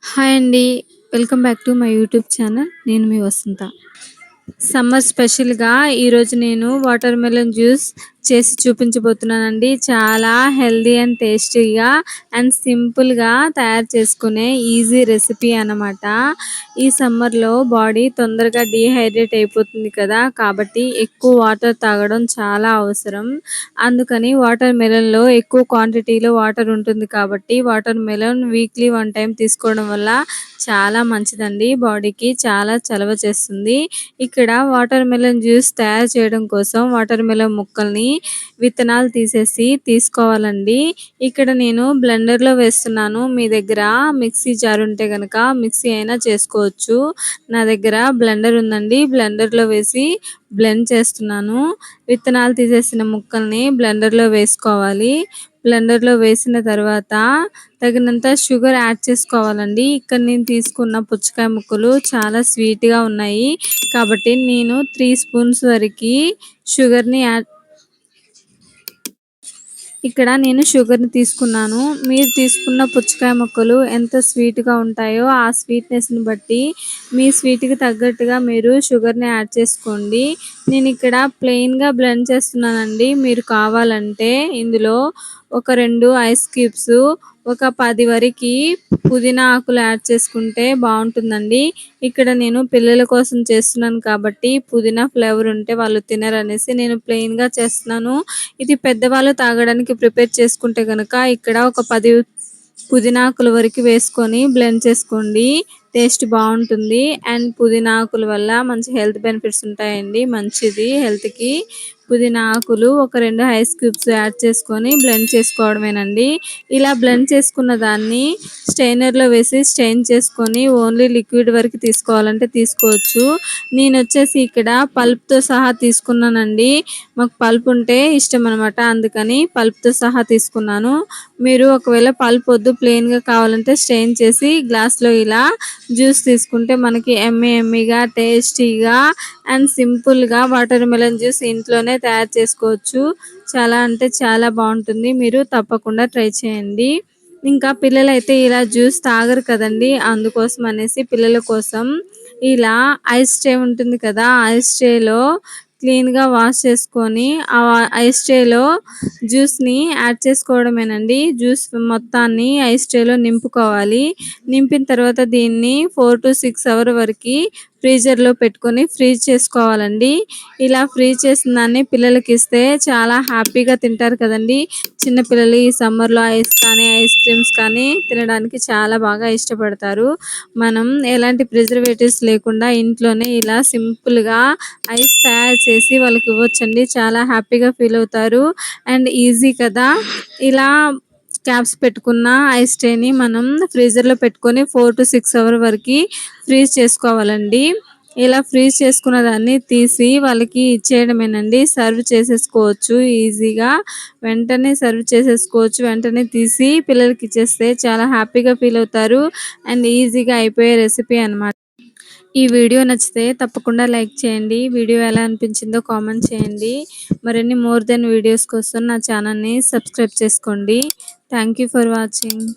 Hi అండి. Welcome back to my YouTube channel. నేను మీ వసంత. Summer స్పెషల్‌గా ఈరోజు నేను వాటర్ మెలన్ జ్యూస్ చేసి చూపించబోతున్నానండి. చాలా హెల్తీ అండ్ టేస్టీగా అండ్ సింపుల్‌గా తయారు చేసుకునే ఈజీ రెసిపీ అన్నమాట. ఈ సమ్మర్‌లో బాడీ తొందరగా డీహైడ్రేట్ అయిపోతుంది కదా! కాబట్టి ఎక్కువ వాటర్ తాగడం చాలా అవసరం. అందుకని వాటర్ మెలన్‌లో ఎక్కువ క్వాంటిటీలో వాటర్ ఉంటుంది కాబట్టి వాటర్ మెలన్ వీక్లీ 1 టైమ్ తీసుకోవడం వల్ల చాలా మంచిదండి. బాడీకి చాలా చలవ చేస్తుంది. ఇక్కడ వాటర్ మెలన్ జ్యూస్ తయారు చేయడం కోసం వాటర్ మెలన్ ముక్కల్ని విత్తనాలు తీసేసి తీసుకోవాలండి. ఇక్కడ నేను బ్లెండర్‌లో వేస్తున్నాను. మీ దగ్గర మిక్సీ జార్ ఉంటే గనక మిక్సీ అయినా చేసుకోవచ్చు. నా దగ్గర బ్లెండర్ ఉందండి. బ్లెండర్‌లో వేసి బ్లెండ్ చేస్తున్నాను. విత్తనాలు తీసేసిన ముక్కల్ని బ్లెండర్‌లో వేసుకోవాలి. బ్లెండర్‌లో వేసిన తర్వాత తగినంత షుగర్ యాడ్ చేసుకోవాలండి. ఇక్కడ నేను తీసుకున్న పుచ్చకాయ ముక్కలు చాలా స్వీట్‌గా ఉన్నాయి. కాబట్టి నేను 3 స్పూన్స్ వరకి షుగర్‌ని ఇక్కడ నేను షుగర్‌ని తీసుకున్నాను. మీరు తీసుకున్న పుచ్చకాయ ముక్కలు ఎంత స్వీట్‌గా ఉంటాయో ఆ స్వీట్‌నెస్‌ని బట్టి మీ స్వీట్‌కి తగ్గట్టుగా మీరు షుగర్‌ని యాడ్ చేసుకోండి. నేనిక్కడ ప్లెయిన్‌గా బ్లెండ్ చేస్తున్నానండి. మీరు కావాలంటే ఇందులో ఒక 2 ఐస్ క్యూబ్స్, ఒక 10 వరకి పుదీనా ఆకులు యాడ్ చేసుకుంటే బావుంటుందండి. ఇక్కడ నేను పిల్లల కోసం చేస్తున్నాను కాబట్టి పుదీనా ఫ్లేవర్ ఉంటే వాళ్ళు తినరనేసి నేను ప్లెయిన్‌గా చేస్తున్నాను. ఇది పెద్దవాళ్ళు తాగడానికి ప్రిపేర్ చేసుకుంటే గనక ఇక్కడ ఒక 10 పుదీనాకుల వరకు వేసుకొని బ్లెండ్ చేసుకోండి. టేస్ట్ బావుంటుంది. అండ్ పుదీనా ఆకుల వల్ల మంచి హెల్త్ బెనిఫిట్స్ ఉంటాయండి. మంచిది హెల్త్‌కి. పుదీనా ఆకులు ఒక 2 ఐస్ క్యూబ్స్ యాడ్ చేసుకొని బ్లెండ్ చేసుకోవడమేనండి. ఇలా బ్లెండ్ చేసుకున్న దాన్ని స్ట్రైనర్‌లో వేసి స్ట్రెయిన్ చేసుకొని ఓన్లీ లిక్విడ్ వరకు తీసుకోవాలంటే తీసుకోవచ్చు. నేనొచ్చేసి ఇక్కడ పల్ప్‌తో సహా తీసుకున్నానండి. మాకు పల్ప్ ఉంటే ఇష్టమనమాట. అందుకని పల్ప్‌తో సహా తీసుకున్నాను. మీరు ఒకవేళ పల్ప్ వద్దు ప్లెయిన్‌గా కావాలంటే స్ట్రెయిన్ చేసి గ్లాస్‌లో ఇలా జ్యూస్ తీసుకుంటే మనకి యమ్మీగా, టేస్టీగా అండ్ సింపుల్‌గా వాటర్ మెలన్ జ్యూస్ ఇంట్లోనే తయారు చేసుకోవచ్చు. చాలా అంటే చాలా బావుంటుంది. మీరు తప్పకుండా ట్రై చేయండి. ఇంకా పిల్లలైతే ఇలా జ్యూస్ తాగరు కదండీ! అందుకోసం అనేసి పిల్లల కోసం ఇలా ఐస్ ట్రే ఉంటుంది కదా! ఐస్ ట్రేలో క్లీన్‌గా వాష్ చేసుకొని ఆ ఐస్ ట్రేలో జ్యూస్‌ని యాడ్ చేసుకోవడమేనండి. జ్యూస్ మొత్తాన్ని ఐస్ ట్రేలో నింపుకోవాలి. నింపిన తర్వాత దీన్ని 4-6 అవర్ వరకి ఫ్రీజర్‌లో పెట్టుకొని ఫ్రీజ్ చేసుకోవాలండి. ఇలా ఫ్రీజ్ చేసిన దాన్ని పిల్లలకిస్తే చాలా హ్యాపీగా తింటారు కదండీ! చిన్న పిల్లలు ఈ సమ్మర్‌లో ఐస్ కానీ, ఐస్ క్రీమ్స్ కానీ తినడానికి చాలా బాగా ఇష్టపడతారు. మనం ఎలాంటి ప్రిజర్వేటివ్స్ లేకుండా ఇంట్లోనే ఇలా సింపుల్‌గా ఐస్ తయారు చేసి వాళ్ళకివ్వొచ్చండి. చాలా హ్యాపీగా ఫీల్ అవుతారు. అండ్ ఈజీ కదా! ఇలా క్యాప్స్ పెట్టుకున్న ఐస్ ట్రేని మనం ఫ్రీజర్‌లో పెట్టుకొని 4-6 అవర్ వరకి ఫ్రీజ్ చేసుకోవాలండి. ఇలా ఫ్రీజ్ చేసుకున్న దాన్ని తీసి వాళ్ళకి ఇచ్చేయడమేనండి. సర్వ్ చేసేసుకోవచ్చు ఈజీగా. వెంటనే సర్వ్ చేసేసుకోవచ్చు. వెంటనే తీసి పిల్లలకిచ్చేస్తే చాలా హ్యాపీగా ఫీల్ అవుతారు. అండ్ ఈజీగా అయిపోయే రెసిపీ అనమాట. ఈ వీడియో నచ్చితే తప్పకుండా లైక్ చేయండి. వీడియో ఎలా అనిపించిందో కామెంట్ చేయండి. మరిన్ని మోర్ దెన్ వీడియోస్ కోసం నా ఛానల్‌ని సబ్స్క్రైబ్ చేసుకోండి. Thank you for watching.